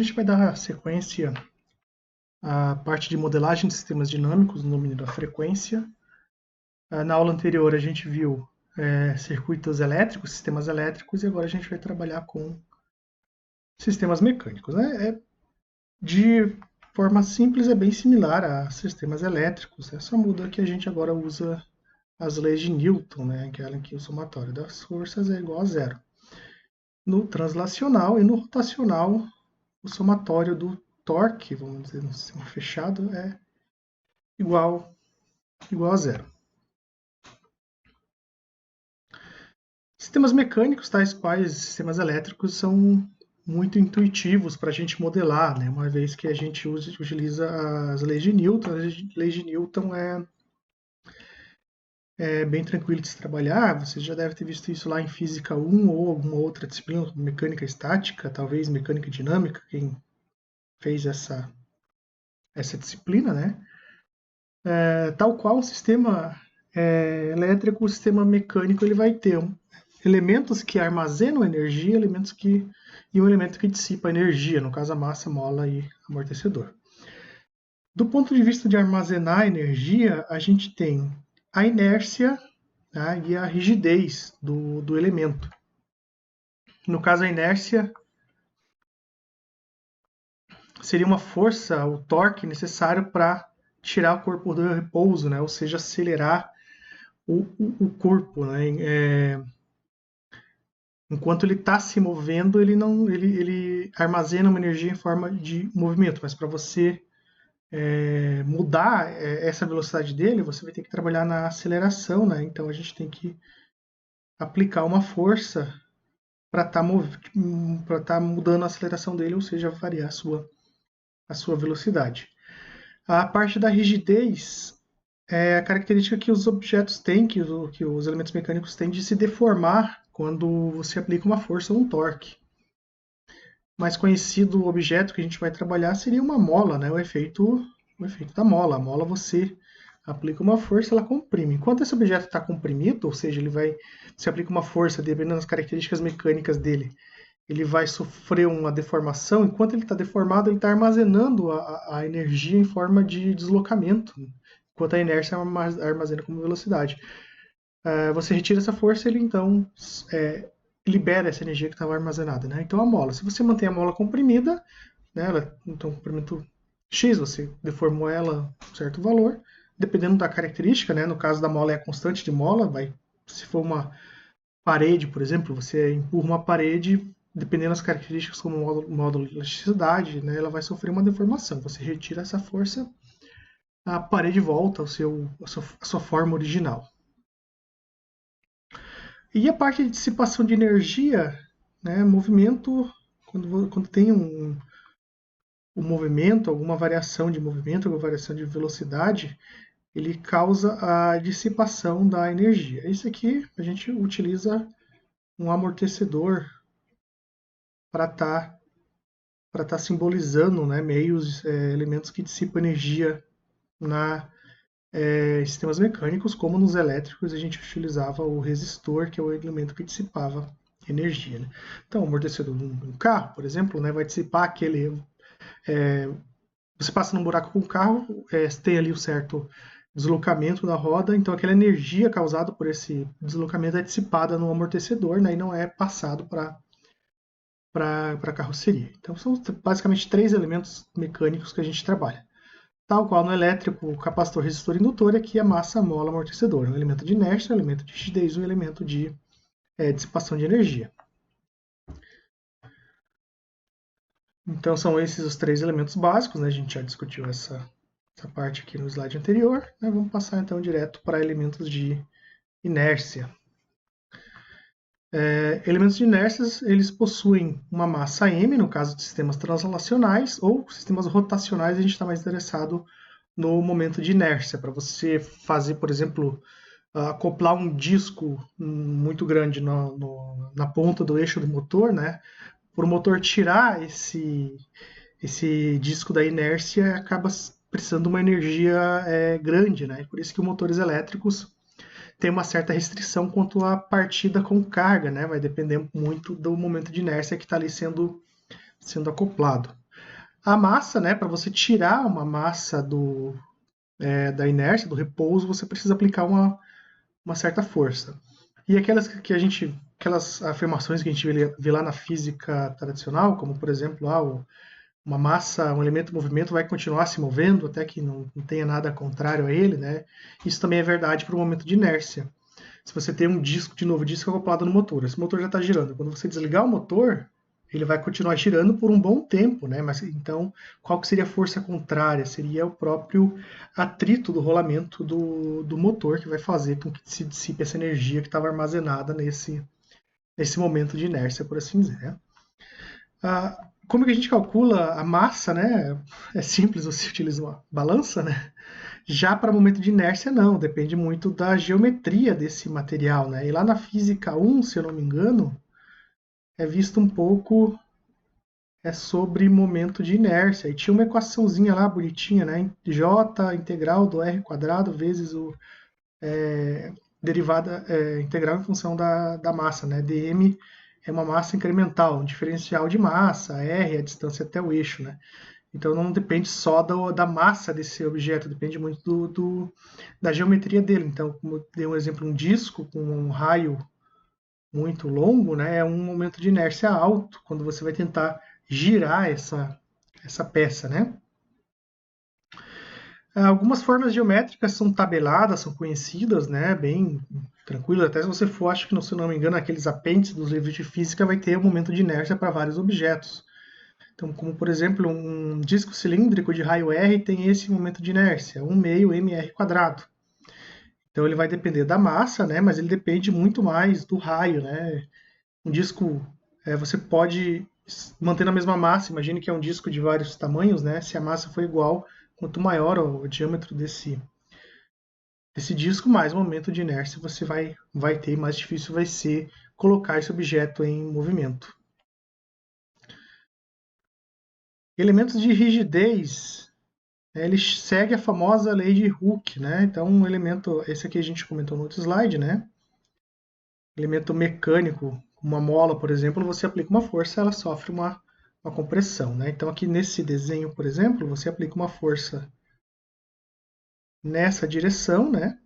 A gente vai dar sequência à parte de modelagem de sistemas dinâmicos no domínio da frequência. Na aula anterior a gente viu circuitos elétricos, sistemas elétricos, e agora a gente vai trabalhar com sistemas mecânicos, né? De forma simples, é bem similar a sistemas elétricos, só muda que a gente agora usa as leis de Newton, né? Aquela em que o somatório das forças é igual a zero. No translacional e no rotacional, o somatório do torque, vamos dizer no sistema fechado, é igual a zero. Sistemas mecânicos, tais quais sistemas elétricos, são muito intuitivos para a gente modelar, né? Uma vez que a gente utiliza as leis de Newton. As leis de Newton é bem tranquilo de se trabalhar. Você já deve ter visto isso lá em Física 1 ou alguma outra disciplina, mecânica estática, talvez mecânica dinâmica, quem fez essa disciplina, né? Tal qual um sistema elétrico, o sistema mecânico ele vai ter elementos que armazenam energia, e um elemento que dissipa energia, no caso a massa, mola e amortecedor. Do ponto de vista de armazenar energia, a gente tem a inércia, tá, e a rigidez do elemento. No caso, a inércia seria uma força, o torque necessário para tirar o corpo do repouso, né? Ou seja, acelerar o corpo, né? Enquanto ele está se movendo, ele armazena uma energia em forma de movimento, mas para você mudar essa velocidade dele, você vai ter que trabalhar na aceleração, né? Então a gente tem que aplicar uma força para estar mudando a aceleração dele, ou seja, variar a sua velocidade. A parte da rigidez é a característica que os objetos têm, que os elementos mecânicos têm de se deformar quando você aplica uma força ou um torque. Mais conhecido objeto que a gente vai trabalhar seria uma mola, né? O efeito da mola. A mola você aplica uma força, ela comprime. Enquanto esse objeto está comprimido, ou seja, você aplica uma força, dependendo das características mecânicas dele, ele vai sofrer uma deformação. Enquanto ele está deformado, ele está armazenando a energia em forma de deslocamento, enquanto a inércia armazena como velocidade. Você retira essa força, ele então libera essa energia que estava armazenada, né? Então a mola, se você mantém a mola comprimida, né, ela então comprimento X, você deformou ela um certo valor, dependendo da característica, né? No caso da mola é a constante de mola, se for uma parede, por exemplo, você empurra uma parede, dependendo das características como o módulo de elasticidade, né, ela vai sofrer uma deformação. Você retira essa força, a parede volta à sua forma original. E a parte de dissipação de energia, né, movimento, quando tem um movimento, alguma variação de movimento, alguma variação de velocidade, ele causa a dissipação da energia. Isso aqui a gente utiliza um amortecedor para estar simbolizando, né, meios, elementos que dissipam energia em sistemas mecânicos, como nos elétricos a gente utilizava o resistor, que é o elemento que dissipava energia. Né? Então, o amortecedor de um carro, por exemplo, né, vai dissipar aquele... você passa num buraco com o carro, tem ali um certo deslocamento da roda, então aquela energia causada por esse deslocamento é dissipada no amortecedor, né, e não é passado para a carroceria. Então são basicamente 3 elementos mecânicos que a gente trabalha. Tal qual no elétrico, o capacitor, resistor e indutor, aqui é massa, mola, amortecedor. Um elemento de inércia, um elemento de rigidez, um elemento de dissipação de energia. Então são esses os 3 elementos básicos, né? A gente já discutiu essa parte aqui no slide anterior. Né? Vamos passar então direto para elementos de inércia. Elementos de inércias, eles possuem uma massa m, no caso de sistemas translacionais, ou sistemas rotacionais, a gente está mais interessado no momento de inércia, para você fazer, por exemplo, acoplar um disco muito grande na ponta do eixo do motor, né? Por o motor tirar esse disco da inércia, acaba precisando de uma energia grande, né? Por isso que os motores elétricos tem uma certa restrição quanto à partida com carga, né? Vai depender muito do momento de inércia que está ali sendo acoplado. A massa, né, para você tirar uma massa da inércia, do repouso, você precisa aplicar uma certa força. E aquelas afirmações que a gente vê lá na física tradicional, como por exemplo, uma massa, um elemento em movimento vai continuar se movendo até que não tenha nada contrário a ele, né? Isso também é verdade para o momento de inércia. Se você tem um disco, de novo, disco acoplado no motor, esse motor já está girando. Quando você desligar o motor, ele vai continuar girando por um bom tempo, né? Mas então, qual que seria a força contrária? Seria o próprio atrito do rolamento do motor que vai fazer com que se dissipe essa energia que estava armazenada nesse momento de inércia, por assim dizer. Né? Como que a gente calcula a massa, né? É simples, você utiliza uma balança, né? Já para momento de inércia, não, depende muito da geometria desse material, né? E lá na física 1, se eu não me engano, é visto um pouco sobre momento de inércia. E tinha uma equaçãozinha lá bonitinha, né? J integral do R quadrado vezes o derivada integral em função da massa, né? dm é uma massa incremental, um diferencial de massa, R é a distância até o eixo, né? Então não depende só da massa desse objeto, depende muito da geometria dele. Então, como eu dei um exemplo, um disco com um raio muito longo, né, é um momento de inércia alto quando você vai tentar girar essa peça, né? Algumas formas geométricas são tabeladas, são conhecidas, né, bem tranquilo. Até se você for, acho que, se não me engano, aqueles apêndices dos livros de física vai ter um momento de inércia para vários objetos. Então, como por exemplo, um disco cilíndrico de raio R tem esse momento de inércia, 1 meio mr quadrado. Então ele vai depender da massa, né? Mas ele depende muito mais do raio, né? Um disco, você pode manter na mesma massa. Imagine que é um disco de vários tamanhos, né? Se a massa for igual, quanto maior o diâmetro desse disco, mais momento de inércia você vai ter, mais difícil vai ser colocar esse objeto em movimento. Elementos de rigidez, ele segue a famosa lei de Hooke, né? Então, um elemento, esse aqui a gente comentou no outro slide, né? Elemento mecânico, uma mola, por exemplo, você aplica uma força, ela sofre uma compressão, né? Então, aqui nesse desenho, por exemplo, você aplica uma força nessa direção, né?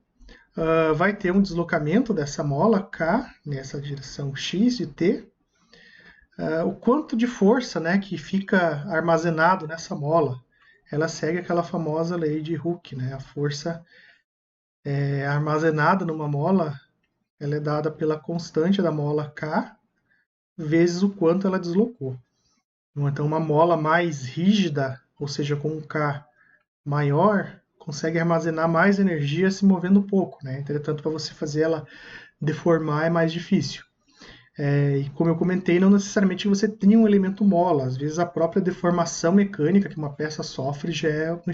Vai ter um deslocamento dessa mola K nessa direção X de T. O quanto de força, né, que fica armazenado nessa mola, ela segue aquela famosa lei de Hooke, né? A força armazenada numa mola, ela é dada pela constante da mola K vezes o quanto ela deslocou. Então, uma mola mais rígida, ou seja, com um K maior, consegue armazenar mais energia se movendo pouco, né? Entretanto, para você fazer ela deformar é mais difícil. E como eu comentei, não necessariamente você tem um elemento mola. Às vezes a própria deformação mecânica que uma peça sofre já é um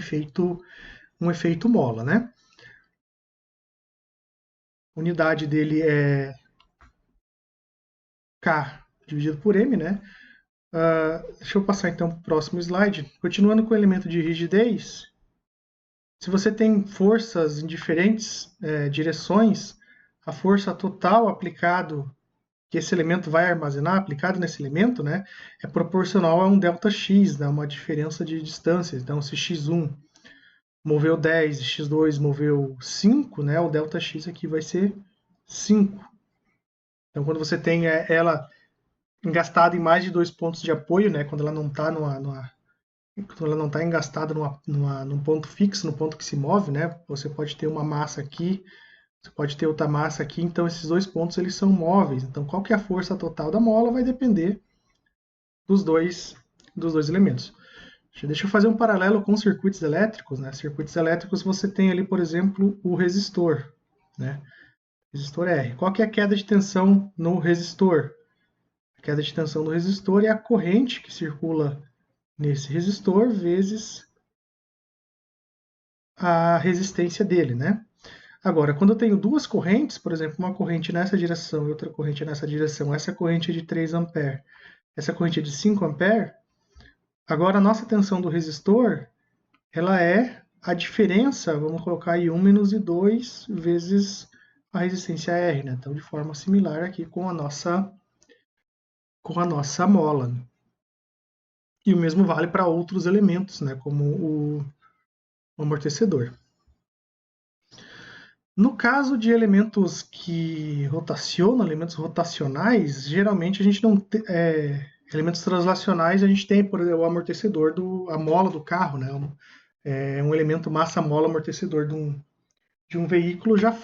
efeito mola, né? A unidade dele é K dividido por M, né? Deixa eu passar então para o próximo slide. Continuando com o elemento de rigidez, se você tem forças em diferentes direções, a força total aplicado que esse elemento vai armazenar, aplicado nesse elemento, né, é proporcional a um ΔX, né, uma diferença de distância. Então, se x1 moveu 10 e x2 moveu 5, né, o ΔX aqui vai ser 5. Então, quando você tem ela engastada em mais de 2 pontos de apoio, né, quando ela não está quando ela não está engastada num ponto fixo, no ponto que se move, né? Você pode ter uma massa aqui, você pode ter outra massa aqui, então esses 2 pontos eles são móveis. Então qual que é a força total da mola vai depender dos dois elementos. Deixa eu fazer um paralelo com circuitos elétricos, né? Circuitos elétricos você tem ali, por exemplo, o resistor, né? Resistor R. Qual que é a queda de tensão no resistor? A queda de tensão do resistor é a corrente que circula nesse resistor vezes a resistência dele, né? Agora, quando eu tenho duas correntes, por exemplo, uma corrente nessa direção e outra corrente nessa direção, essa corrente é de 3 A, essa corrente é de 5 A, agora a nossa tensão do resistor, ela é a diferença, vamos colocar aí 1 menos I2 vezes a resistência R, né? Então, de forma similar aqui com a nossa mola. E o mesmo vale para outros elementos, né, como o amortecedor. No caso de elementos que rotacionam, elementos rotacionais, geralmente a gente não tem, elementos translacionais, a gente tem, por exemplo, o amortecedor, a mola do carro, né? Um elemento massa-mola amortecedor de um veículo já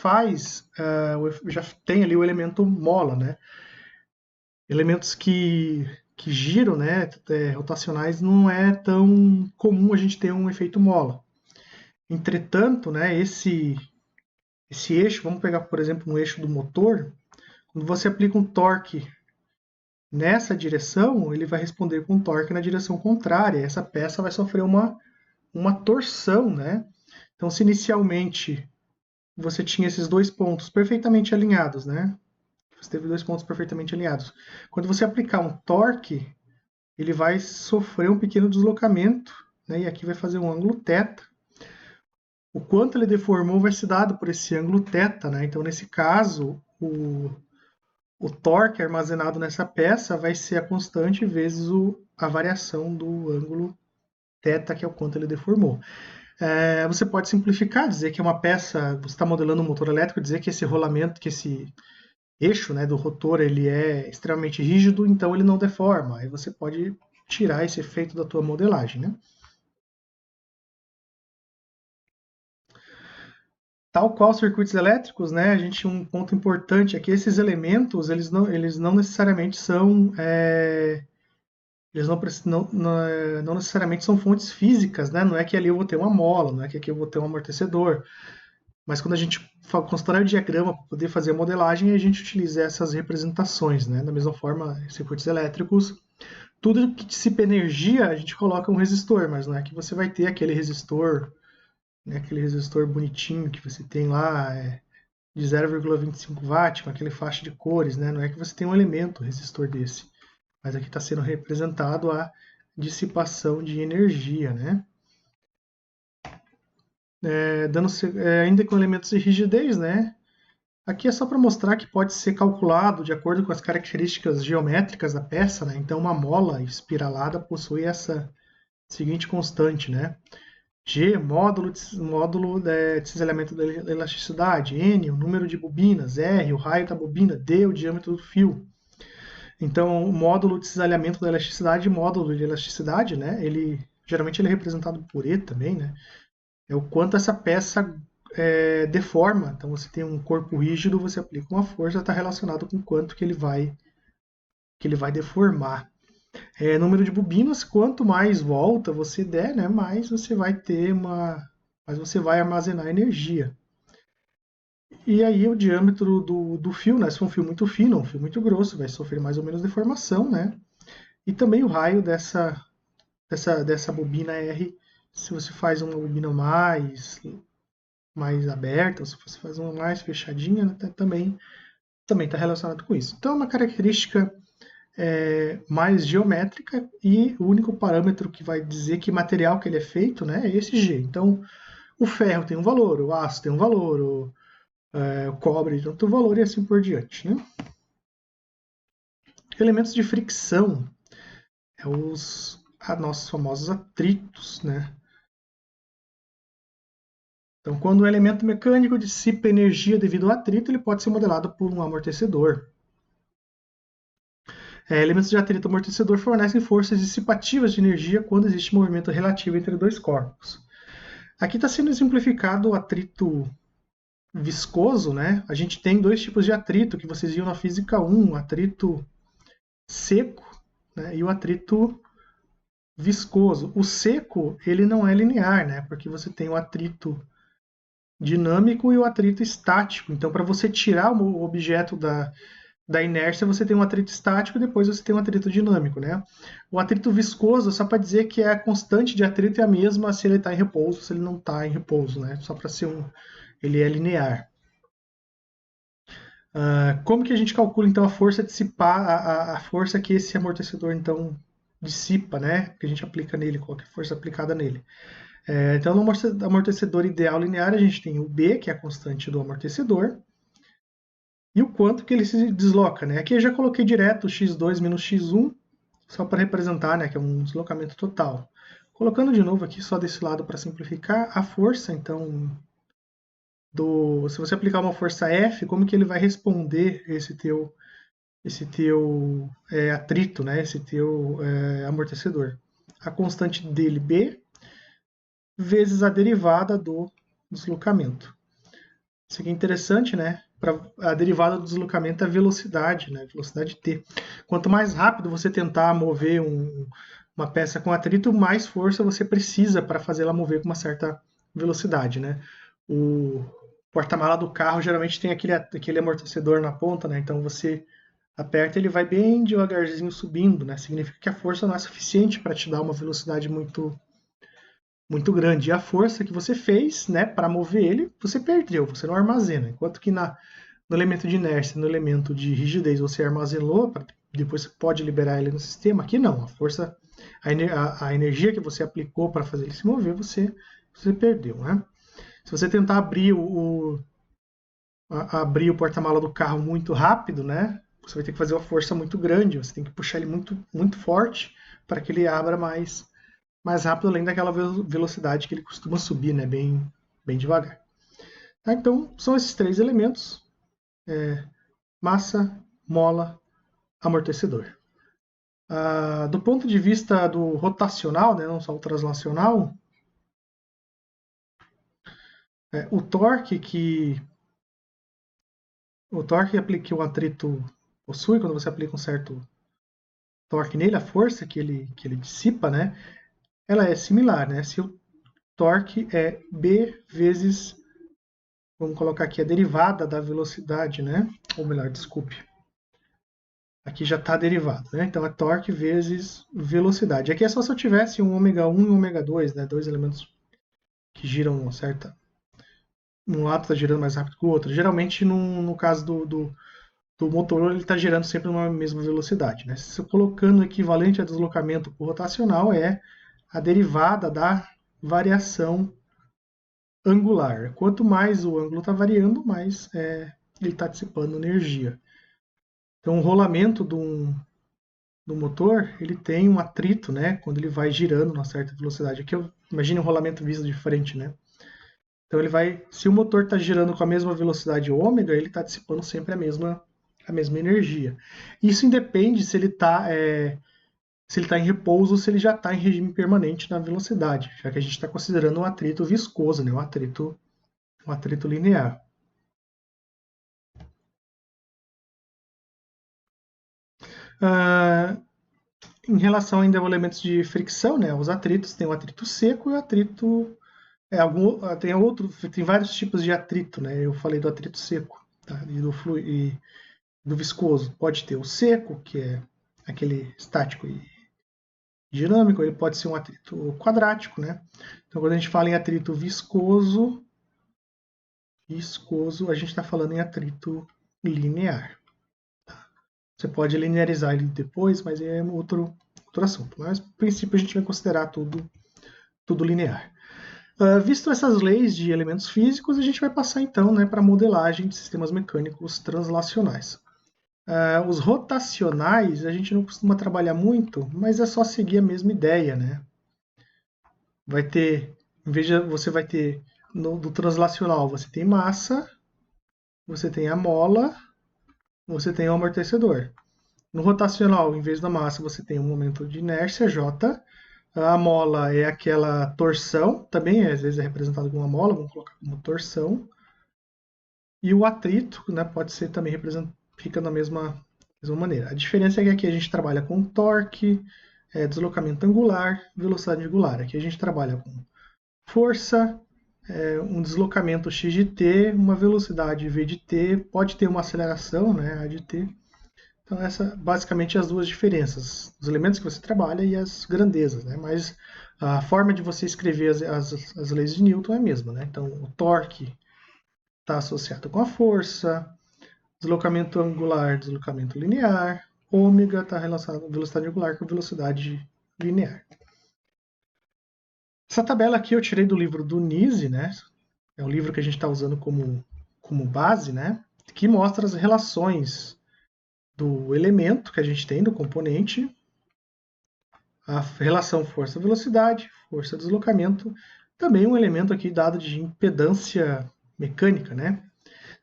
já tem ali o elemento mola, né? Elementos que giram, né, rotacionais, não é tão comum a gente ter um efeito mola. Entretanto, né, esse eixo, vamos pegar, por exemplo, um eixo do motor, quando você aplica um torque nessa direção, ele vai responder com torque na direção contrária. Essa peça vai sofrer uma torção, né? Então, se inicialmente você tinha esses dois pontos perfeitamente alinhados, né? Você teve dois pontos perfeitamente alinhados. Quando você aplicar um torque, ele vai sofrer um pequeno deslocamento, né? E aqui vai fazer um ângulo θ. O quanto ele deformou vai ser dado por esse ângulo θ, né? Então, nesse caso, o torque armazenado nessa peça vai ser a constante vezes a variação do ângulo θ, que é o quanto ele deformou. Você pode simplificar, dizer que é uma peça, você está modelando um motor elétrico, dizer que esse rolamento, que esse eixo, né, do rotor, ele é extremamente rígido, então ele não deforma. Aí você pode tirar esse efeito da tua modelagem, né? Tal qual circuitos elétricos, né, a gente um ponto importante é que esses elementos eles não necessariamente são eles não necessariamente são fontes físicas, né? Não é que ali eu vou ter uma mola, não é que aqui eu vou ter um amortecedor. Mas quando a gente constrói o diagrama para poder fazer a modelagem, a gente utiliza essas representações, né? Da mesma forma, circuitos elétricos, tudo que dissipa energia, a gente coloca um resistor, mas não é que você vai ter aquele resistor, né? Aquele resistor bonitinho que você tem lá, de 0,25 watt, com aquele faixa de cores, né? Não é que você tem um elemento resistor desse, mas aqui está sendo representado a dissipação de energia, né? Ainda com elementos de rigidez, né? Aqui é só para mostrar que pode ser calculado de acordo com as características geométricas da peça, né? Então, uma mola espiralada possui essa seguinte constante, né? G, módulo de cisalhamento da elasticidade, N, o número de bobinas, R, o raio da bobina, D, o diâmetro do fio. Então, o módulo de cisalhamento da elasticidade, módulo de elasticidade, né? Geralmente ele é representado por E também, né? É o quanto essa peça deforma. Então, você tem um corpo rígido, você aplica uma força, está relacionado com quanto que ele vai deformar. Número de bobinas, quanto mais volta você der, né, mais você vai mais você vai armazenar energia. E aí o diâmetro do fio, né, se for um fio muito fino, um fio muito grosso, vai sofrer mais ou menos deformação, né? E também o raio dessa bobina R, se você faz uma bobina mais aberta, ou se você faz uma mais fechadinha, né, também está relacionado com isso. Então é uma característica mais geométrica e o único parâmetro que vai dizer que material que ele é feito, né, é esse G. Então o ferro tem um valor, o aço tem um valor, o cobre tem outro valor e assim por diante, né? Elementos de fricção os nossos famosos atritos, né? Então, quando o elemento mecânico dissipa energia devido ao atrito, ele pode ser modelado por um amortecedor. Elementos de atrito amortecedor fornecem forças dissipativas de energia quando existe movimento relativo entre dois corpos. Aqui está sendo exemplificado o atrito viscoso, né? A gente tem dois tipos de atrito que vocês viram na física 1, o atrito seco, né, e o atrito viscoso. O seco, ele não é linear, né? Porque você tem o atrito dinâmico e o atrito estático. Então, para você tirar o objeto da inércia, você tem um atrito estático e depois você tem um atrito dinâmico, né? O atrito viscoso, só para dizer que a constante de atrito é a mesma se ele está em repouso, se ele não está em repouso, né? Só para ser ele é linear. Como que a gente calcula então a força dissipar, a força que esse amortecedor então dissipa, né? Que a gente aplica nele, qual é a força aplicada nele? Então, no amortecedor ideal linear, a gente tem o B, que é a constante do amortecedor, e o quanto que ele se desloca, né? Aqui eu já coloquei direto x2 menos x1, só para representar, né, que é um deslocamento total. Colocando de novo aqui só desse lado para simplificar, a força, então, se você aplicar uma força F, como que ele vai responder esse teu atrito, né, esse teu amortecedor? A constante dele, B, vezes a derivada do deslocamento. Isso aqui é interessante, né? A derivada do deslocamento é a velocidade, né? Velocidade t. Quanto mais rápido você tentar mover uma peça com atrito, mais força você precisa para fazer ela mover com uma certa velocidade, né? O porta-mala do carro geralmente tem aquele amortecedor na ponta, né? Então você aperta, ele vai bem devagarzinho subindo, né? Significa que a força não é suficiente para te dar uma velocidade muito grande. E a força que você fez, né, para mover ele, você perdeu, você não armazena. Enquanto que no elemento de inércia, no elemento de rigidez, você armazenou, depois você pode liberar ele no sistema. Aqui não, a força, a energia que você aplicou para fazer ele se mover, você perdeu, né? Se você tentar abrir o porta-mala do carro muito rápido, né, você vai ter que fazer uma força muito grande, você tem que puxar ele muito, muito forte para que ele abra mais rápido, além daquela velocidade que ele costuma subir, né, bem devagar. Tá? Então, são esses três elementos: massa, mola, amortecedor. Do ponto de vista do rotacional, né, não só o translacional, o torque que o atrito possui, quando você aplica um certo torque nele, a força que ele dissipa, né, ela é similar, né? Se o torque é B vezes, vamos colocar aqui, a derivada da velocidade, né? Ou melhor, desculpe. Aqui já está derivado, né? Então é torque vezes velocidade. Aqui é só se eu tivesse um ômega 1 e um ômega 2, né? Dois elementos que giram uma certa... Um lado está girando mais rápido que o outro. Geralmente, no caso do motor, ele está girando sempre numa mesma velocidade, né? Se eu colocando o equivalente a deslocamento por rotacional, é a derivada da variação angular. Quanto mais o ângulo está variando, mais ele está dissipando energia. Então, o rolamento do motor, ele tem um atrito, né, quando ele vai girando numa certa velocidade. Aqui imagine um rolamento visto de frente, né? Então ele vai, se o motor está girando com a mesma velocidade ômega, ele está dissipando sempre a mesma energia. Isso independe se ele está em repouso ou se ele já está em regime permanente na velocidade, já que a gente está considerando um atrito viscoso, né, um atrito linear. Em relação ainda a elementos de fricção, né, os atritos, tem o atrito seco e o atrito... tem vários tipos de atrito, né? Eu falei do atrito seco, tá? E do viscoso. Pode ter o seco, que é aquele estático e dinâmico, ele pode ser um atrito quadrático, né? Então, quando a gente fala em atrito viscoso, a gente está falando em atrito linear. Tá? Você pode linearizar ele depois, mas é outro assunto. Mas, no princípio, a gente vai considerar tudo linear. Visto essas leis de elementos físicos, a gente vai passar então, né, para a modelagem de sistemas mecânicos translacionais. Os rotacionais a gente não costuma trabalhar muito, mas é só seguir a mesma ideia, né? Você vai ter do translacional, você tem massa, você tem a mola, você tem o amortecedor. No rotacional, em vez da massa, você tem um momento de inércia, J. A mola é aquela torção, também às vezes é representado como uma mola, vamos colocar como torção. E o atrito, né, pode ser também fica da mesma maneira. A diferença é que aqui a gente trabalha com torque, deslocamento angular, velocidade angular. Aqui a gente trabalha com força, um deslocamento x de t, uma velocidade v de t, pode ter uma aceleração, né, a de t. Então, essa basicamente as duas diferenças, os elementos que você trabalha e as grandezas, né? Mas a forma de você escrever as leis de Newton é a mesma, né? Então, o torque está associado com a força, deslocamento angular, deslocamento linear, ômega está relacionado à velocidade angular com velocidade linear. Essa tabela aqui eu tirei do livro do Nise, né? É o livro que a gente está usando como base, né? Que mostra as relações do elemento que a gente tem, do componente, a relação força-velocidade, força-deslocamento, também um elemento aqui dado de impedância mecânica, né?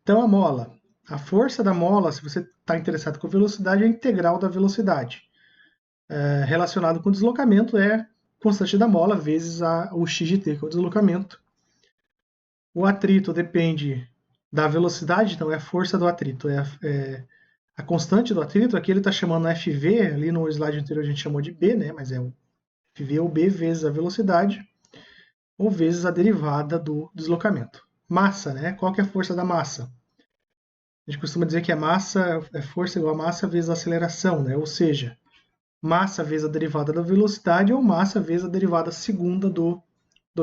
Então a mola, a força da mola, se você está interessado com velocidade, é a integral da velocidade. Relacionado com deslocamento é constante da mola vezes o x de t, que é o deslocamento. O atrito depende da velocidade, então é a força do atrito, a constante do atrito. Aqui ele está chamando FV, ali no slide anterior a gente chamou de B, né? Mas é o FV ou B vezes a velocidade, ou vezes a derivada do deslocamento. Massa, né? Qual que é a força da massa? A gente costuma dizer que a massa é força igual a massa vezes a aceleração, né? Ou seja, massa vezes a derivada da velocidade ou massa vezes a derivada segunda do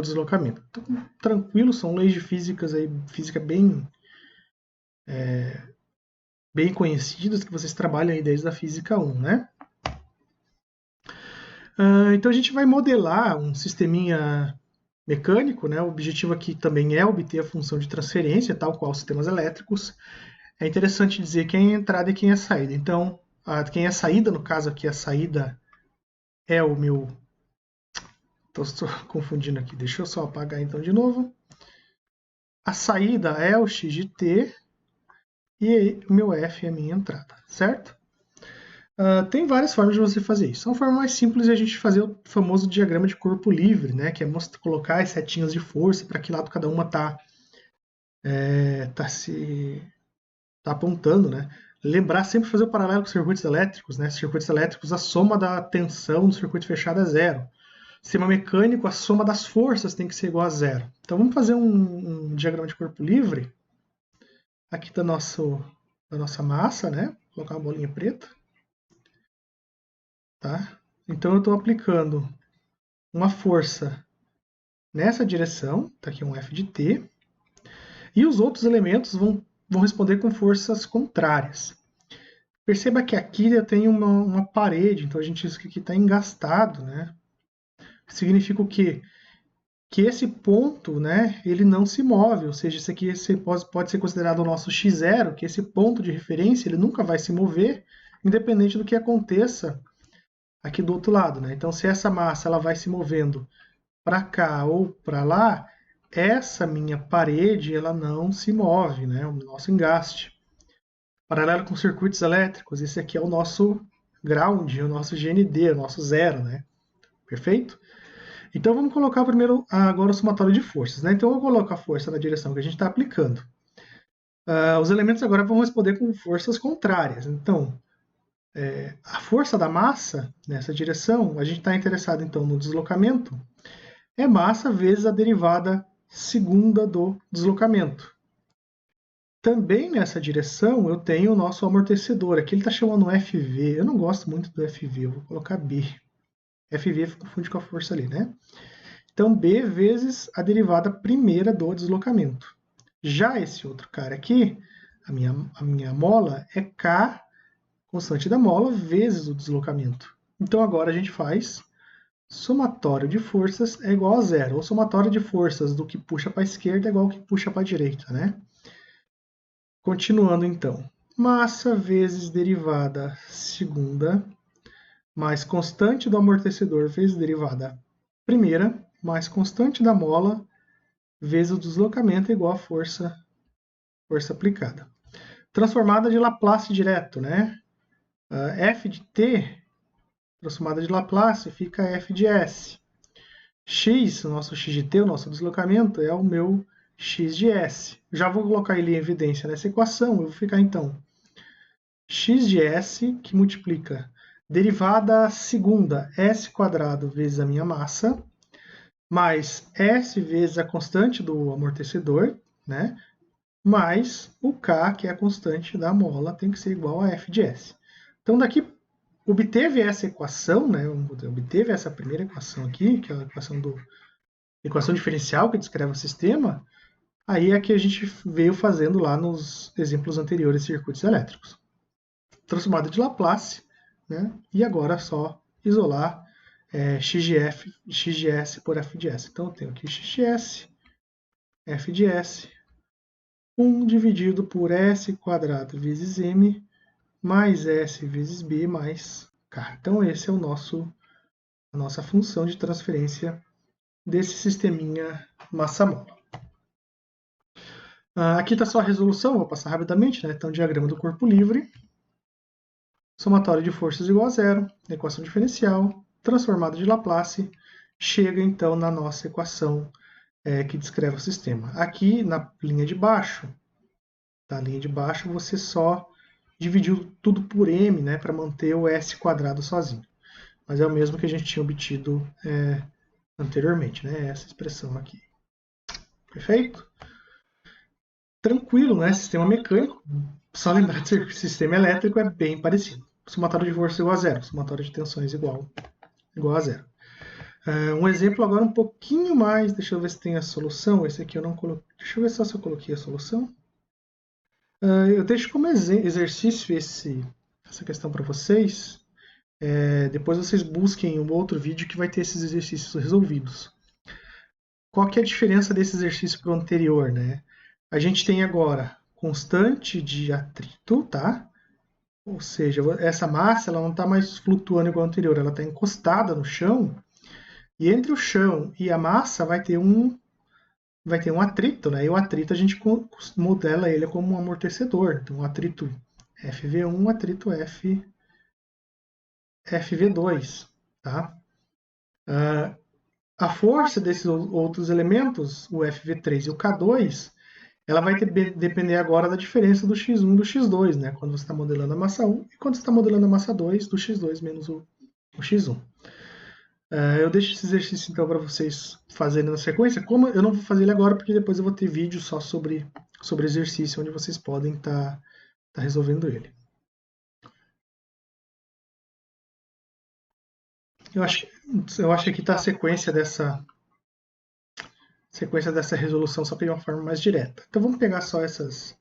deslocamento. Então, tranquilo, são leis de físicas aí, física bem conhecidas, que vocês trabalham aí desde a física 1, né? Então a gente vai modelar um sisteminha mecânico, né? O objetivo aqui também é obter a função de transferência, tal qual sistemas elétricos. É interessante dizer quem é a entrada e quem é a saída. Então, quem é a saída, no caso aqui, a saída é o meu... Estou confundindo aqui, deixa eu só apagar então de novo. A saída é o x de t e o meu f é a minha entrada, certo? Tem várias formas de você fazer isso. A forma mais simples é a gente fazer o famoso diagrama de corpo livre, né? Que é colocar as setinhas de força para que lado cada uma está apontando, né? Lembrar sempre fazer o paralelo com os circuitos elétricos, né? Circuitos elétricos, a soma da tensão do circuito fechado é zero. Sistema mecânico, a soma das forças tem que ser igual a zero. Então vamos fazer um diagrama de corpo livre aqui da nossa massa, né? Vou colocar uma bolinha preta. Tá? Então eu estou aplicando uma força nessa direção, está aqui um F de t, e os outros elementos vão responder com forças contrárias. Perceba que aqui eu tenho uma parede, então a gente diz que aqui está engastado, né? Significa o quê? Que esse ponto, né, ele não se move, ou seja, isso aqui pode ser considerado o nosso x0, que esse ponto de referência ele nunca vai se mover, independente do que aconteça aqui do outro lado, né? Então, se essa massa ela vai se movendo para cá ou para lá, essa minha parede ela não se move, né? O nosso engaste. Paralelo com circuitos elétricos, esse aqui é o nosso ground, o nosso GND, o nosso zero, né? Perfeito? Então vamos colocar primeiro agora o somatório de forças, né? Então eu vou colocar a força na direção que a gente está aplicando. Os elementos agora vão responder com forças contrárias. Então, a força da massa nessa direção, a gente está interessado então no deslocamento, é massa vezes a derivada segunda do deslocamento. Também nessa direção eu tenho o nosso amortecedor. Aqui ele está chamando FV. Eu não gosto muito do FV, eu vou colocar B. FV confunde com a força ali, né? Então B vezes a derivada primeira do deslocamento. Já esse outro cara aqui, a minha mola, é K, constante da mola, vezes o deslocamento. Então agora a gente faz somatório de forças é igual a zero, ou somatório de forças do que puxa para a esquerda é igual ao que puxa para a direita, né? Continuando então, massa vezes derivada segunda, mais constante do amortecedor vezes derivada primeira, mais constante da mola vezes o deslocamento é igual a força aplicada. Transformada de Laplace direto, né? F de t, transformada de Laplace, fica F de s. X, o nosso x de t, o nosso deslocamento, é o meu x de s. Já vou colocar ele em evidência nessa equação, eu vou ficar então x de s, que multiplica derivada segunda, s² vezes a minha massa, mais s vezes a constante do amortecedor, né? Mais o K, que é a constante da mola, tem que ser igual a F de S. Então, daqui, obteve essa equação, né? Obteve essa primeira equação aqui, que é a equação diferencial que descreve o sistema, aí é que a gente veio fazendo lá nos exemplos anteriores de circuitos elétricos. Transformada de Laplace, né? E agora é só isolar x de S por F de S. Então, eu tenho aqui x de S, F de S, 1 dividido por s² vezes m, mais s vezes b, mais k. Então, esse é o nosso a nossa função de transferência desse sisteminha massa-mola. Aqui está só a resolução, vou passar rapidamente, né? Então, diagrama do corpo livre, somatório de forças igual a zero, equação diferencial, transformada de Laplace, chega então na nossa equação que descreve o sistema. Aqui na linha de baixo, você só dividiu tudo por m, né, para manter o s quadrado sozinho. Mas é o mesmo que a gente tinha obtido anteriormente, né, essa expressão aqui. Perfeito? Tranquilo, né? Sistema mecânico. Só lembrar que o sistema elétrico é bem parecido. Somatório de força igual a zero, somatório de tensões igual a zero. Um exemplo agora um pouquinho mais, deixa eu ver se tem a solução. Esse aqui eu não coloquei. Deixa eu ver só se eu coloquei a solução. Eu deixo como exercício essa questão para vocês. Depois vocês busquem um outro vídeo que vai ter esses exercícios resolvidos. Qual que é a diferença desse exercício para o anterior, né? A gente tem agora constante de atrito, tá? Ou seja, essa massa ela não está mais flutuando igual a anterior, ela está encostada no chão. E entre o chão e a massa vai ter um atrito, né? E o atrito a gente modela ele como um amortecedor. Então, o atrito FV1, atrito FV2, tá? A força desses outros elementos, o FV3 e o K2, ela vai depender agora da diferença do X1 e do X2, né? Quando você está modelando a massa 1 e quando você está modelando a massa 2, do X2 menos o X1. Eu deixo esse exercício então para vocês fazerem na sequência. Como eu não vou fazer ele agora, porque depois eu vou ter vídeo só sobre exercício, onde vocês podem estar resolvendo ele. Eu acho que aqui está a sequência dessa resolução, só que de uma forma mais direta. Então vamos pegar só essas.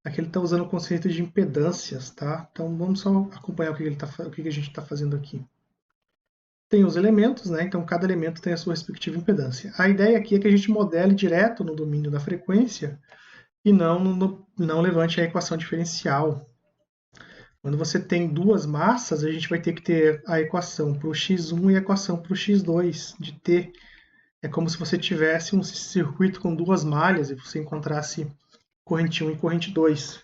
Aqui ele está usando o conceito de impedâncias, tá? Então vamos só acompanhar o que a gente está fazendo aqui. Tem os elementos, né? Então cada elemento tem a sua respectiva impedância. A ideia aqui é que a gente modele direto no domínio da frequência e não levante a equação diferencial. Quando você tem duas massas, a gente vai ter que ter a equação para o x1 e a equação para o x2 de t. É como se você tivesse um circuito com duas malhas e você encontrasse corrente 1 e corrente 2.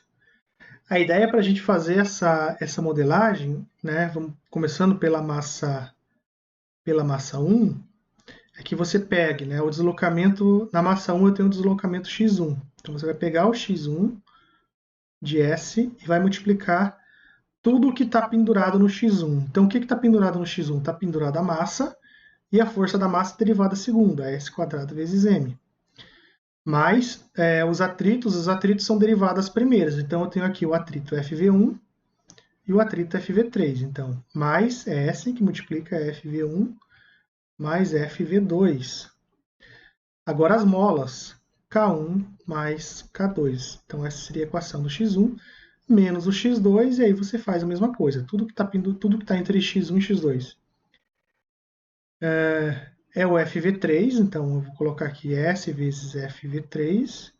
A ideia para a gente fazer essa modelagem, né, vamos começando pela massa 1, é que você pegue, né, o deslocamento, na massa 1 eu tenho o deslocamento x1. Então você vai pegar o x1 de S e vai multiplicar tudo que está pendurado no x1. Então o que está pendurado no x1? Está pendurado a massa e a força da massa derivada segunda, S² vezes m. Mais os atritos são derivadas primeiras. Então eu tenho aqui o atrito FV1 e o atrito FV3. Então, mais S, que multiplica FV1, mais FV2. Agora as molas, K1 mais K2. Então essa seria a equação do x1 menos o x2, e aí você faz a mesma coisa. Tudo que está entre x1 e x2 é o FV3, então eu vou colocar aqui S vezes FV3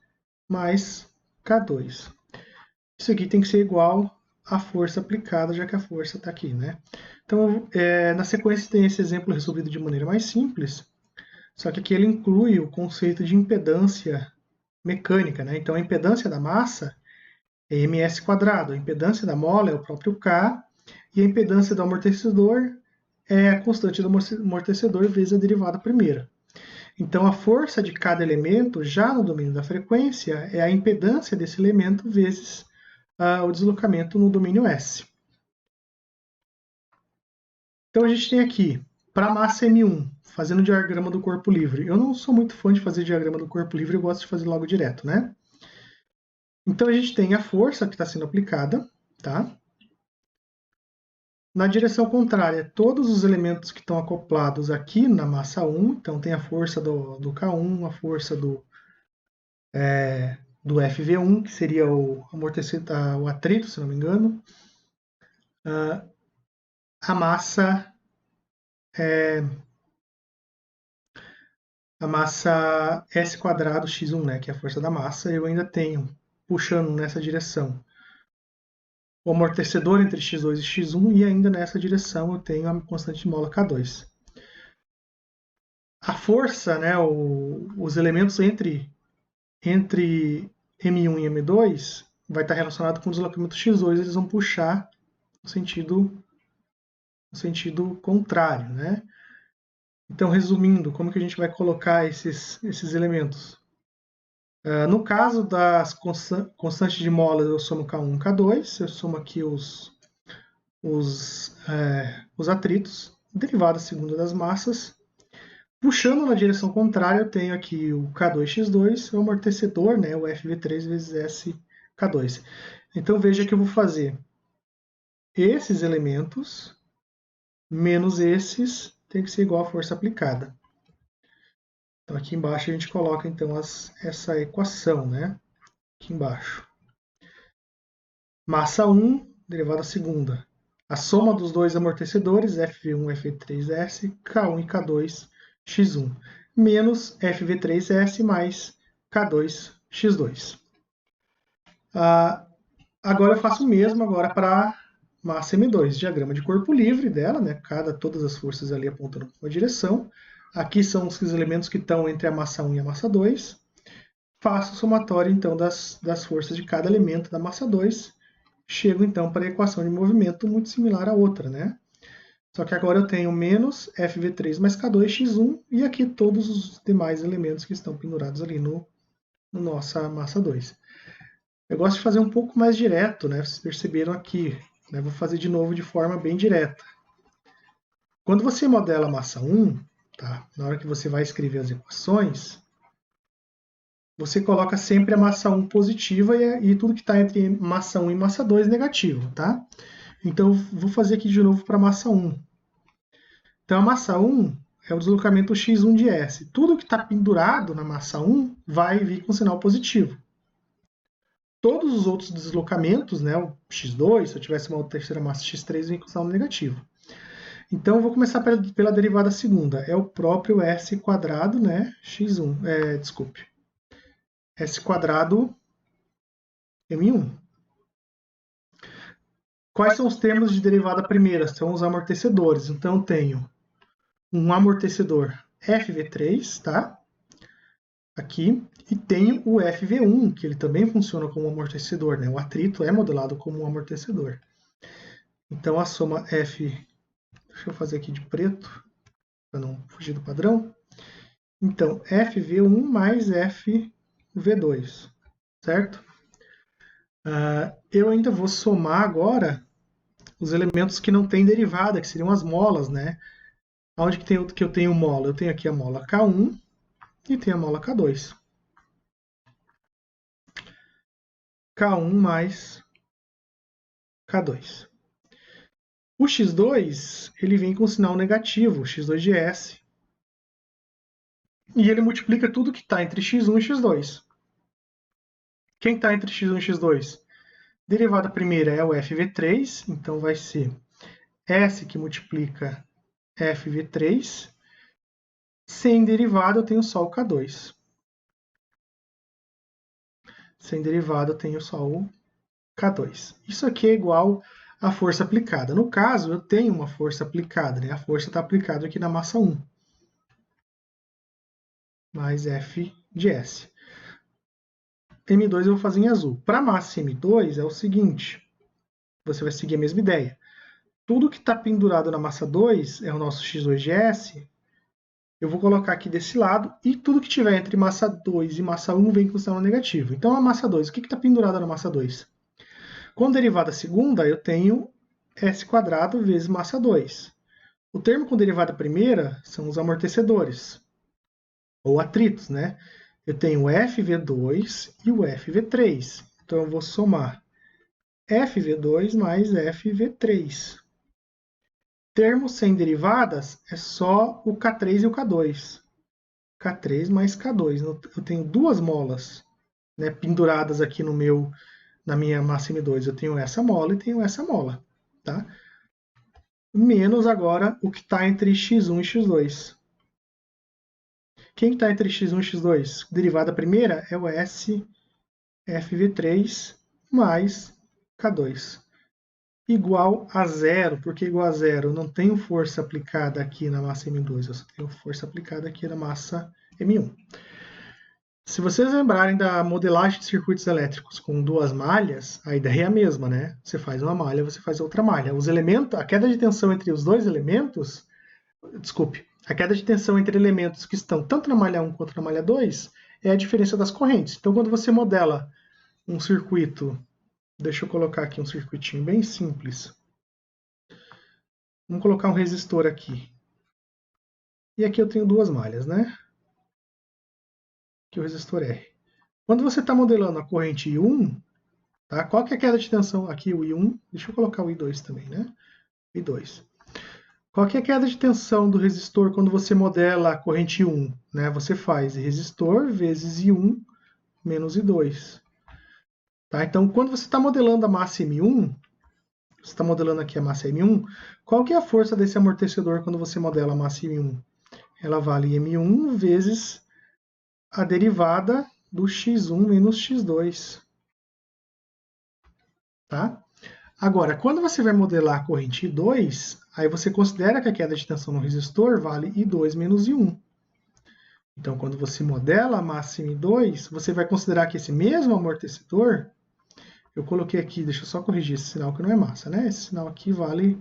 mais K2. Isso aqui tem que ser igual à força aplicada, já que a força está aqui, né? Então, na sequência tem esse exemplo resolvido de maneira mais simples, só que aqui ele inclui o conceito de impedância mecânica, né? Então, a impedância da massa é ms², a impedância da mola é o próprio K, e a impedância do amortecedor é a constante do amortecedor vezes a derivada primeira. Então, a força de cada elemento, já no domínio da frequência, é a impedância desse elemento vezes o deslocamento no domínio S. Então, a gente tem aqui, para a massa M1, fazendo o diagrama do corpo livre. Eu não sou muito fã de fazer diagrama do corpo livre, eu gosto de fazer logo direto, né? Então, a gente tem a força que está sendo aplicada, tá? Na direção contrária, todos os elementos que estão acoplados aqui na massa 1, então tem a força do K1, a força do FV1, que seria o atrito, se não me engano. A massa S² x1, né, que é a força da massa, eu ainda tenho, puxando nessa direção, o amortecedor entre x2 e x1, e ainda nessa direção eu tenho a constante de mola K2. a força, né, os elementos entre M1 e M2 vai estar relacionado com o deslocamento x2, eles vão puxar no sentido contrário, né? Então, resumindo, como que a gente vai colocar esses elementos? No caso das constantes de molas, eu somo K1 e K2, eu somo aqui os atritos, derivada segunda das massas. Puxando na direção contrária, eu tenho aqui o K2x2, o amortecedor, né, o FV3 vezes SK2. Então veja que eu vou fazer esses elementos menos esses, tem que ser igual à força aplicada. Então aqui embaixo a gente coloca então essa equação, né? Aqui embaixo. Massa 1, derivada segunda. A soma dos dois amortecedores, FV1 e FV3S, K1 e K2, X1, menos FV3S mais K2, X2. Agora eu faço o mesmo agora para massa M2, diagrama de corpo livre dela, né? Todas as forças ali apontando para uma direção. Aqui são os elementos que estão entre a massa 1 e a massa 2. Faço o somatório, então, das forças de cada elemento da massa 2. Chego, então, para a equação de movimento muito similar à outra, né? Só que agora eu tenho menos FV3 mais K2x1 e aqui todos os demais elementos que estão pendurados ali no nossa massa 2. Eu gosto de fazer um pouco mais direto, né? Vocês perceberam aqui. Né? Vou fazer de novo de forma bem direta. Quando você modela a massa 1, tá? Na hora que você vai escrever as equações, você coloca sempre a massa 1 positiva e tudo que está entre massa 1 e massa 2 negativo, tá? Então, vou fazer aqui de novo para a massa 1. Então, a massa 1 é o deslocamento x1 de S. Tudo que está pendurado na massa 1 vai vir com sinal positivo. Todos os outros deslocamentos, né, o x2, se eu tivesse uma terceira massa x3, vem com sinal negativo. Então, eu vou começar pela derivada segunda. É o próprio S quadrado, né, x1, desculpe. S quadrado M1. Quais são os termos de derivada primeira? São os amortecedores. Então, eu tenho um amortecedor FV3, tá? Aqui. E tenho o FV1, que ele também funciona como amortecedor, né? O atrito é modelado como um amortecedor. Então, a soma F... Deixa eu fazer aqui de preto, para não fugir do padrão. Então, FV1 mais FV2, certo? Eu ainda vou somar agora os elementos que não têm derivada, que seriam as molas, né? Onde que eu tenho mola? Eu tenho aqui a mola K1 e tenho a mola K2. K1 mais K2. O X2, ele vem com sinal negativo, X2 de S. E ele multiplica tudo que está entre X1 e X2. Quem está entre X1 e X2? Derivada primeira é o FV3, então vai ser S que multiplica FV3. Sem derivada eu tenho só o K2. Sem derivada eu tenho só o K2. Isso aqui é igual à força aplicada. No caso, eu tenho uma força aplicada, né? A força está aplicada aqui na massa 1. Mais F de S. M2 eu vou fazer em azul. Para a massa M2 é o seguinte, você vai seguir a mesma ideia. Tudo que está pendurado na massa 2 é o nosso X2 de S. Eu vou colocar aqui desse lado, e tudo que tiver entre massa 2 e massa 1 vem com sinal negativo. Então, a massa 2, o que está pendurado na massa 2? Com derivada segunda, eu tenho S quadrado vezes massa 2. O termo com derivada primeira são os amortecedores, ou atritos, né? Eu tenho o FV2 e o FV3. Então, eu vou somar FV2 mais FV3. Termos sem derivadas é só o K3 e o K2. K3 mais K2. Eu tenho duas molas, né, penduradas aqui na minha massa M2. Eu tenho essa mola e tenho essa mola. Tá? Menos agora o que está entre x1 e x2. Quem está entre x1 e x2? Derivada primeira é o S FV3 mais K2. igual a zero. Por que igual a zero? Eu não tenho força aplicada aqui na massa M2, eu só tenho força aplicada aqui na massa M1. Se vocês lembrarem da modelagem de circuitos elétricos com duas malhas, a ideia é a mesma, né? Você faz uma malha, você faz outra malha. Os elementos, a queda de tensão entre os dois elementos, desculpe, a queda de tensão entre elementos que estão tanto na malha 1 quanto na malha 2 é a diferença das correntes. Então, quando você modela um circuito, deixa eu colocar aqui um circuitinho bem simples. Vamos colocar um resistor aqui. E aqui eu tenho duas malhas, né? Aqui o resistor R. Quando você está modelando a corrente I1, tá? Qual que é a queda de tensão? Aqui o I1, deixa eu colocar o I2 também, né? I2. Qual que é a queda de tensão do resistor quando você modela a corrente I1? Né? Você faz resistor vezes I1 menos I2. Tá? Então, quando você está modelando a massa M1, você está modelando aqui a massa M1, qual que é a força desse amortecedor quando você modela a massa M1? Ela vale M1 vezes a derivada do X1 menos X2. Tá? Agora, quando você vai modelar a corrente I2, aí você considera que a queda de tensão no resistor vale I2 menos I1. Então, quando você modela a massa M2, você vai considerar que esse mesmo amortecedor, eu coloquei aqui, deixa eu só corrigir esse sinal que não é massa, né? Esse sinal aqui vale,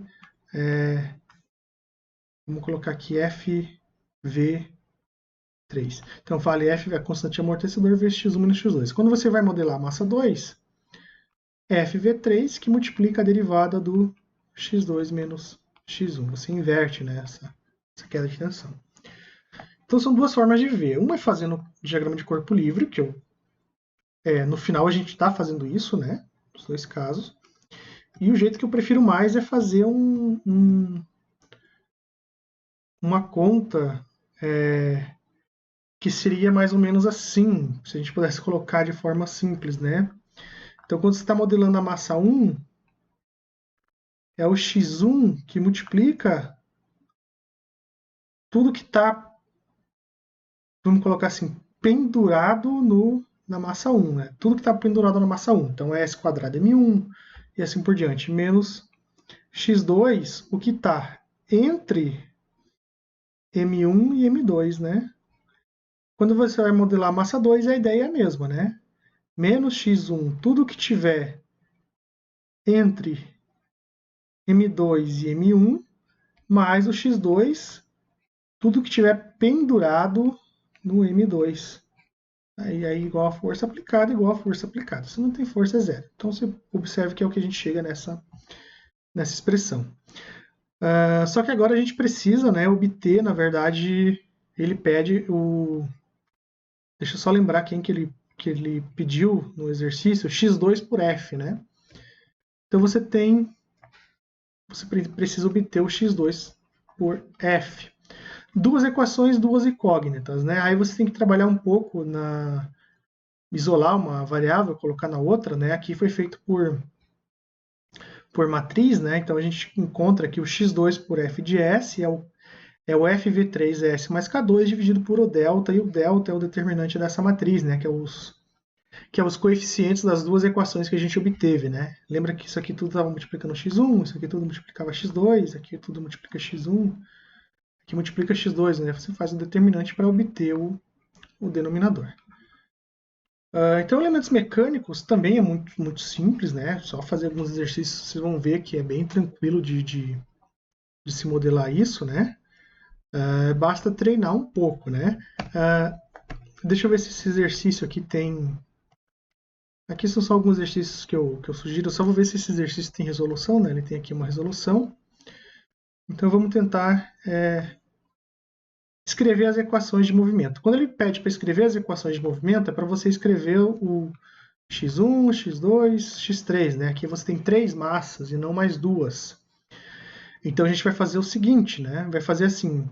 vamos colocar aqui FV3. Então, vale F, a constante amortecedor, vezes X1 menos X2. Quando você vai modelar a massa 2, FV3 que multiplica a derivada do X2 menos X1. Você inverte, né, essa queda de tensão. Então são duas formas de ver. Uma é fazendo diagrama de corpo livre, que no final a gente está fazendo isso, né, nos dois casos. E o jeito que eu prefiro mais é fazer uma conta que seria mais ou menos assim, se a gente pudesse colocar de forma simples, né? Então, quando você está modelando a massa 1, é o X1 que multiplica tudo que está, vamos colocar assim, pendurado na massa 1. Né? Tudo que está pendurado na massa 1. Então, é S quadrado M1 e assim por diante. Menos X2, o que está entre M1 e M2. Né? Quando você vai modelar a massa 2, a ideia é a mesma. Né? Menos X1, tudo que tiver entre M2 e M1, mais o X2, tudo que tiver pendurado no M2. Aí igual a força aplicada, igual a força aplicada. Se não tem força, é zero. Então você observe que é o que a gente chega nessa expressão. Só que agora a gente precisa, né, obter, na verdade, ele pede o... Deixa eu só lembrar quem que ele pediu no exercício, x2 por f, né? Então você precisa obter o x2 por f. Duas equações, duas incógnitas, né? Aí você tem que trabalhar um pouco isolar uma variável, colocar na outra, né? Aqui foi feito por matriz, né? Então a gente encontra aqui o x2 por f de s é o FV3S mais K2 dividido por o delta, e o delta é o determinante dessa matriz, né? Que é os coeficientes das duas equações que a gente obteve, né? Lembra que isso aqui tudo estava multiplicando x1, isso aqui tudo multiplicava x2, aqui tudo multiplica x1, aqui multiplica x2, né? Você faz o determinante para obter o denominador. Então, elementos mecânicos também é muito, muito simples, né? Só fazer alguns exercícios, vocês vão ver que é bem tranquilo de se modelar isso, né? Basta treinar um pouco, né? Deixa eu ver se esse exercício aqui tem... Aqui são só alguns exercícios que eu sugiro. Eu só vou ver se esse exercício tem resolução, né? Ele tem aqui uma resolução. Então, vamos tentar escrever as equações de movimento. Quando ele pede para escrever as equações de movimento, é para você escrever o x1, x2, x3, né? Aqui você tem 3 massas e não mais 2. Então, a gente vai fazer o seguinte, né? Vai fazer assim,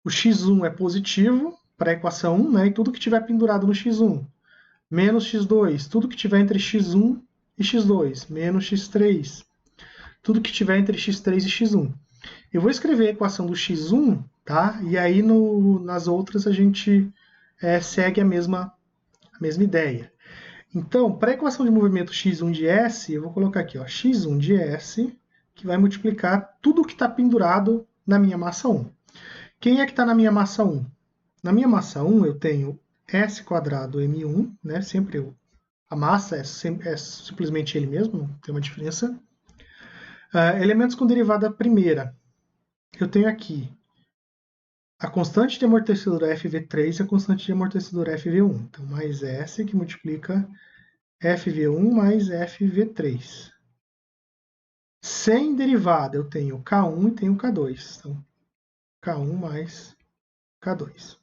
o x1 é positivo para a equação 1, né? E tudo que tiver pendurado no x1. Menos x2, tudo que tiver entre x1 e x2. Menos x3, tudo que tiver entre x3 e x1. Eu vou escrever a equação do x1, tá? E aí nas outras a gente segue a mesma ideia. Então, para a equação de movimento x1 de S, eu vou colocar aqui, ó, x1 de S, que vai multiplicar tudo que está pendurado na minha massa 1. Quem é que está na minha massa 1? Na minha massa 1 eu tenho S quadrado M1, né? A massa é simplesmente ele mesmo, não tem uma diferença. Elementos com derivada primeira. Eu tenho aqui a constante de amortecedor FV3 e a constante de amortecedor FV1. Então, mais S que multiplica FV1 mais FV3. Sem derivada, eu tenho K1 e tenho K2. Então, K1 mais K2.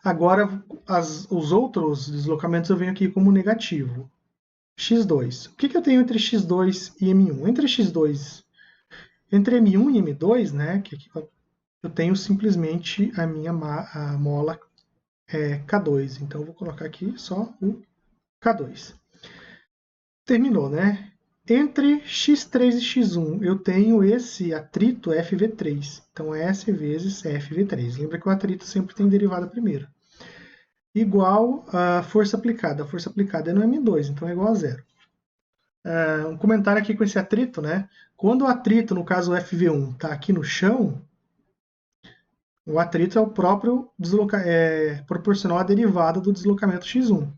Agora, os outros deslocamentos eu venho aqui como negativo. x2. O que eu tenho entre x2 e m1? Entre m1 e m2, né, que aqui eu tenho simplesmente a mola K2. Então, eu vou colocar aqui só o K2. Terminou, né? Entre x3 e x1, eu tenho esse atrito FV3. Então, S vezes FV3. Lembra que o atrito sempre tem derivada primeiro. Igual a força aplicada. A força aplicada é no M2, então é igual a zero. Um comentário aqui com esse atrito, né? Quando o atrito, no caso o FV1, está aqui no chão, o atrito é o próprio proporcional à derivada do deslocamento x1.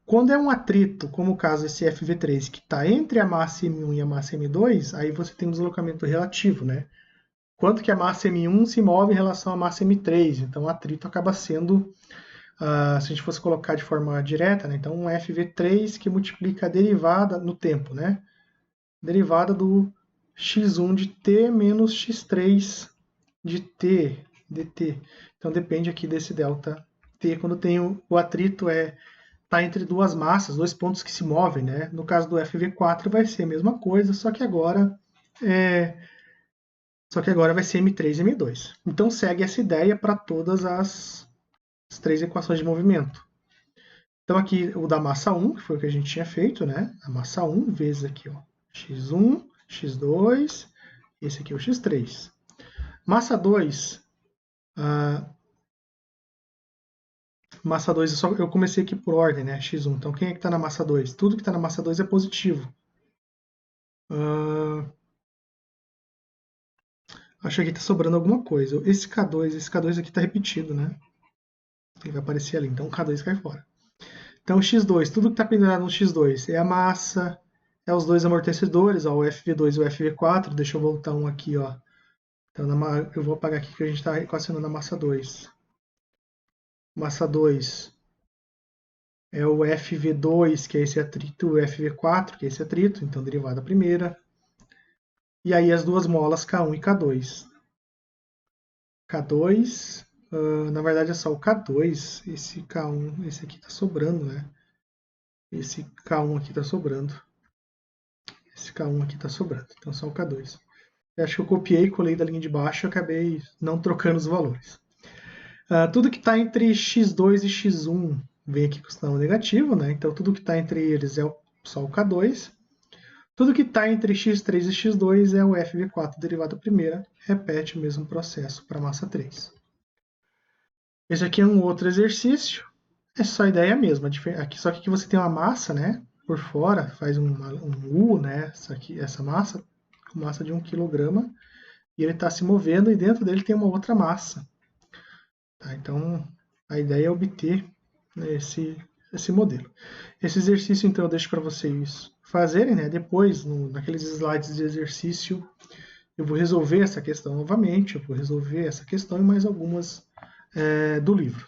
Quando é um atrito, como o caso esse FV3, que está entre a massa M1 e a massa M2, aí você tem um deslocamento relativo, né? Quanto que a massa M1 se move em relação à massa M3. Então, o atrito acaba sendo, se a gente fosse colocar de forma direta, né? Então, um FV3 que multiplica a derivada no tempo, né? Derivada do x1 de t menos x3 de t, dt. Então, depende aqui desse delta t. Quando tem o atrito está entre duas massas, dois pontos que se movem, né? No caso do FV4 vai ser a mesma coisa, só que agora vai ser M3 e M2. Então segue essa ideia para todas as três equações de movimento. Então aqui o da massa 1, que foi o que a gente tinha feito, né? A massa 1 vezes aqui, ó, x1, x2, esse aqui é o x3. Massa 2, massa 2 eu comecei aqui por ordem, né? x1. Então quem é que está na massa 2? Tudo que está na massa 2 é positivo. Acho que aqui está sobrando alguma coisa. Esse K2 aqui está repetido, né? Ele vai aparecer ali, então o K2 cai fora. Então, x2, tudo que está pendurado no x2 é a massa, é os dois amortecedores, ó, o FV2 e o FV4. Deixa eu voltar um aqui, ó. Então, eu vou apagar aqui que a gente está equacionando a massa 2. Massa 2 é o FV2, que é esse atrito, o FV4, que é esse atrito, então derivada primeira. E aí as duas molas K1 e K2. K2, na verdade é só o K2, esse K1, esse aqui está sobrando, né? Esse K1 aqui está sobrando. Esse K1 aqui está sobrando, então só o K2. Eu acho que eu copiei e colei da linha de baixo e acabei não trocando os valores. Tudo que está entre x2 e x1 vem aqui com o sinal negativo, né? Então tudo que está entre eles é só o K2. Tudo que está entre x3 e x2 é o FV4 derivada primeira. Repete o mesmo processo para a massa 3. Esse aqui é um outro exercício. É só a ideia mesma. Aqui, só que aqui você tem uma massa, né? Por fora, faz um U, né? Essa massa, com massa de 1 kg. E ele está se movendo e dentro dele tem uma outra massa. Tá? Então, a ideia é obter, né, esse modelo. Esse exercício, então, eu deixo para vocês fazerem, né? Depois, naqueles slides de exercício, eu vou resolver essa questão novamente, eu vou resolver essa questão e mais algumas do livro.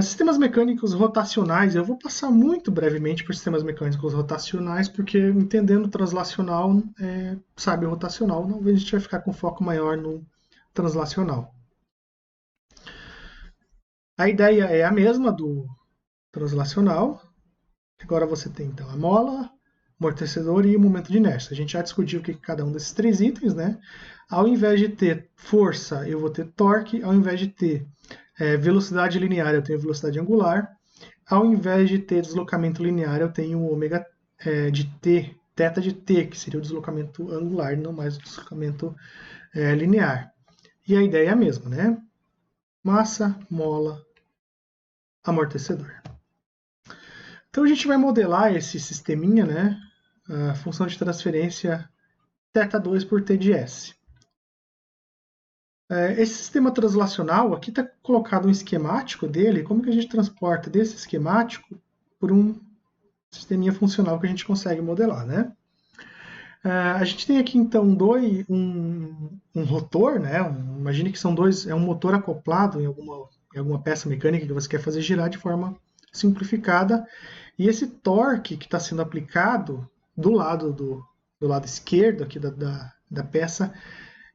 Sistemas mecânicos rotacionais, eu vou passar muito brevemente por sistemas mecânicos rotacionais, porque entendendo translacional, sabe o rotacional, talvez a gente vai ficar com foco maior no translacional. A ideia é a mesma do translacional. Agora você tem então a mola, amortecedor e o momento de inércia. A gente já discutiu o que é cada um desses três itens, né? Ao invés de ter força, eu vou ter torque. Ao invés de ter velocidade linear, eu tenho velocidade angular. Ao invés de ter deslocamento linear, eu tenho ômega de t, θ de t, que seria o deslocamento angular, não mais o deslocamento linear. E a ideia é a mesma, né? Massa, mola, amortecedor. Então a gente vai modelar esse sisteminha, né? A função de transferência θ2 por T de S. Esse sistema translacional, aqui está colocado um esquemático dele, como que a gente transporta desse esquemático por um sisteminha funcional que a gente consegue modelar, né? A gente tem aqui então um rotor, né? Imagine que são é um motor acoplado em alguma peça mecânica que você quer fazer girar de forma simplificada, e esse torque que está sendo aplicado do lado esquerdo aqui da peça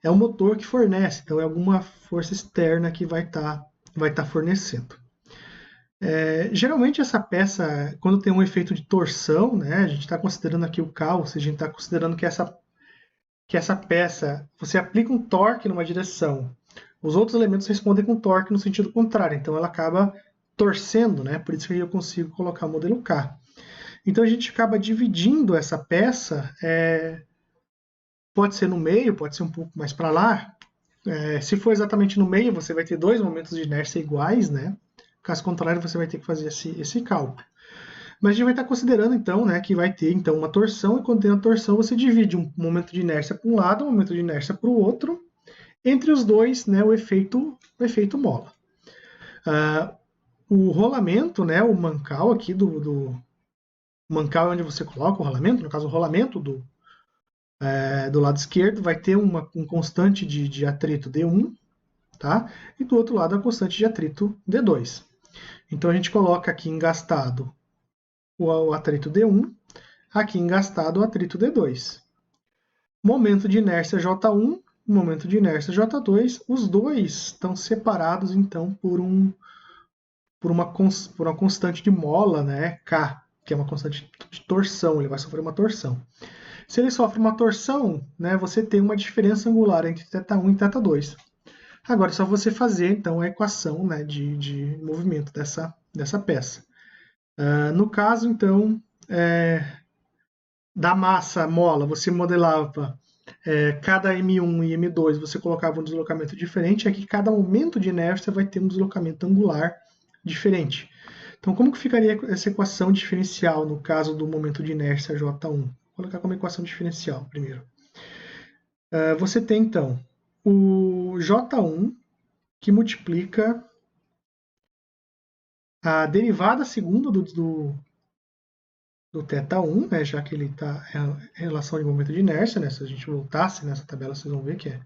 é o motor que fornece, então é alguma força externa que vai tá fornecendo. Geralmente essa peça, quando tem um efeito de torção, né, a gente está considerando aqui o caos, a gente está considerando que essa peça, você aplica um torque numa direção, os outros elementos respondem com torque no sentido contrário, então ela acaba torcendo, né, por isso que eu consigo colocar o modelo K. Então a gente acaba dividindo essa peça, pode ser no meio, pode ser um pouco mais para lá. Se for exatamente no meio, você vai ter dois momentos de inércia iguais, né? Caso contrário, você vai ter que fazer esse cálculo. Mas a gente vai estar considerando, então, né, que vai ter então, uma torção, e quando tem a torção, você divide um momento de inércia para um lado, um momento de inércia para o outro. Entre os dois, né, o efeito mola. O rolamento, né, o mancal aqui do mancal é onde você coloca o rolamento, no caso, o rolamento do lado esquerdo vai ter um constante de atrito D1, tá? E do outro lado a constante de atrito D2. Então a gente coloca aqui engastado o atrito D1, aqui engastado o atrito D2. Momento de inércia J1, momento de inércia J2, os dois estão separados então por uma constante de mola, né, K, que é uma constante de torção, ele vai sofrer uma torção. Se ele sofre uma torção, né, você tem uma diferença angular entre θ1 e θ2. Agora é só você fazer então a equação, né, de movimento dessa peça. No caso, então, da massa mola, você modelava cada M1 e M2, você colocava um deslocamento diferente, aqui cada momento de inércia vai ter um deslocamento angular diferente. Então, como que ficaria essa equação diferencial no caso do momento de inércia J1? Vou colocar como equação diferencial primeiro. Você tem, então, o J1, que multiplica a derivada segunda do θ1, né, já que ele está em relação de momento de inércia, né, se a gente voltasse nessa tabela, vocês vão ver que é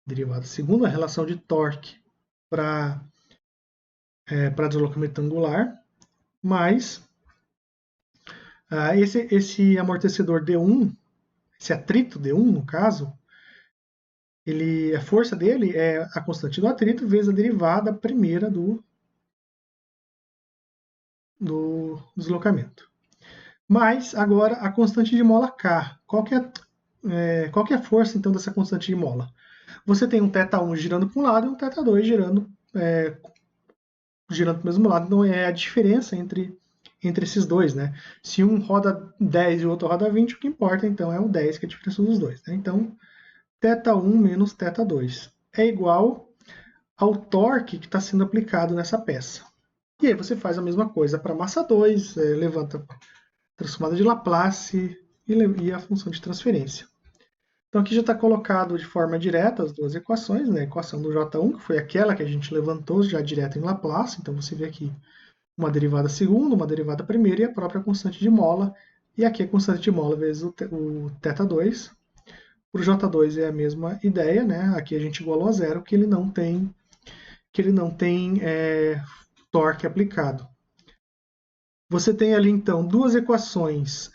derivada segunda, a relação de torque para deslocamento angular, mais esse amortecedor D1, esse atrito D1, no caso, a força dele é a constante do atrito vezes a derivada primeira do deslocamento. Mas, agora, a constante de mola K. Qual que é a força, então, dessa constante de mola? Você tem um θ1 girando para um lado e um θ2 girando para o mesmo lado. Então, é a diferença entre esses dois, né? Se um roda 10 e o outro roda 20, o que importa, então, é o 10, que é a diferença dos dois. Né? Então, θ1 menos θ2 é igual ao torque que está sendo aplicado nessa peça. E aí você faz a mesma coisa para massa 2, levanta a transformada de Laplace e a função de transferência. Então aqui já está colocado de forma direta as duas equações, né? A equação do J1, que foi aquela que a gente levantou já direto em Laplace, então você vê aqui uma derivada segunda, uma derivada primeira e a própria constante de mola, e aqui a constante de mola vezes o θ2. Para o J2 é a mesma ideia, né? Aqui a gente igualou a zero, que ele não tem torque aplicado. Você tem ali, então, duas equações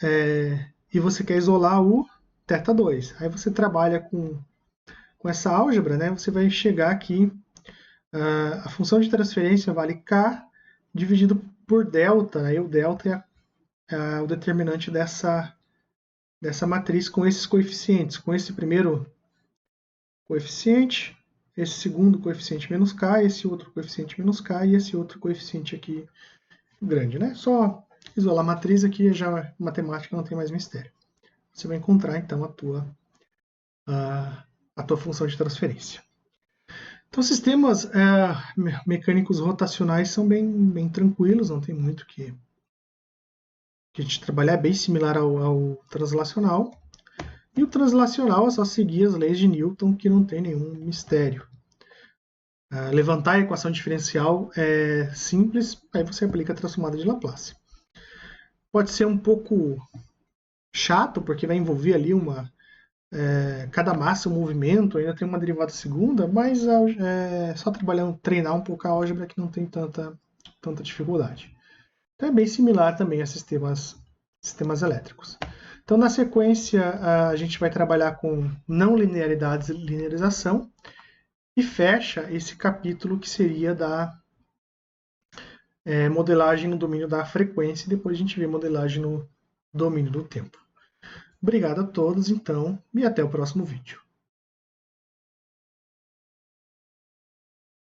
e você quer isolar o θ2. Aí você trabalha com essa álgebra, né? Você vai chegar aqui, a função de transferência vale K dividido por delta. Aí o delta é o determinante dessa matriz com esses coeficientes. Com esse primeiro coeficiente, esse segundo coeficiente menos K, esse outro coeficiente menos K e esse outro coeficiente aqui grande, né? Só isolar a matriz aqui, já matemática não tem mais mistério. Você vai encontrar, então, a tua função de transferência. Então, sistemas mecânicos rotacionais são bem tranquilos, não tem muito que a gente trabalhar, é bem similar ao translacional. E o translacional é só seguir as leis de Newton, que não tem nenhum mistério. Levantar a equação diferencial é simples, aí você aplica a transformada de Laplace. Pode ser um pouco chato, porque vai envolver ali cada massa, um movimento, ainda tem uma derivada segunda, mas é só treinar um pouco a álgebra que não tem tanta dificuldade. Então é bem similar também a sistemas elétricos. Então, na sequência, a gente vai trabalhar com não linearidades e linearização e fecha esse capítulo que seria da modelagem no domínio da frequência e depois a gente vê modelagem no domínio do tempo. Obrigado a todos, então, e até o próximo vídeo.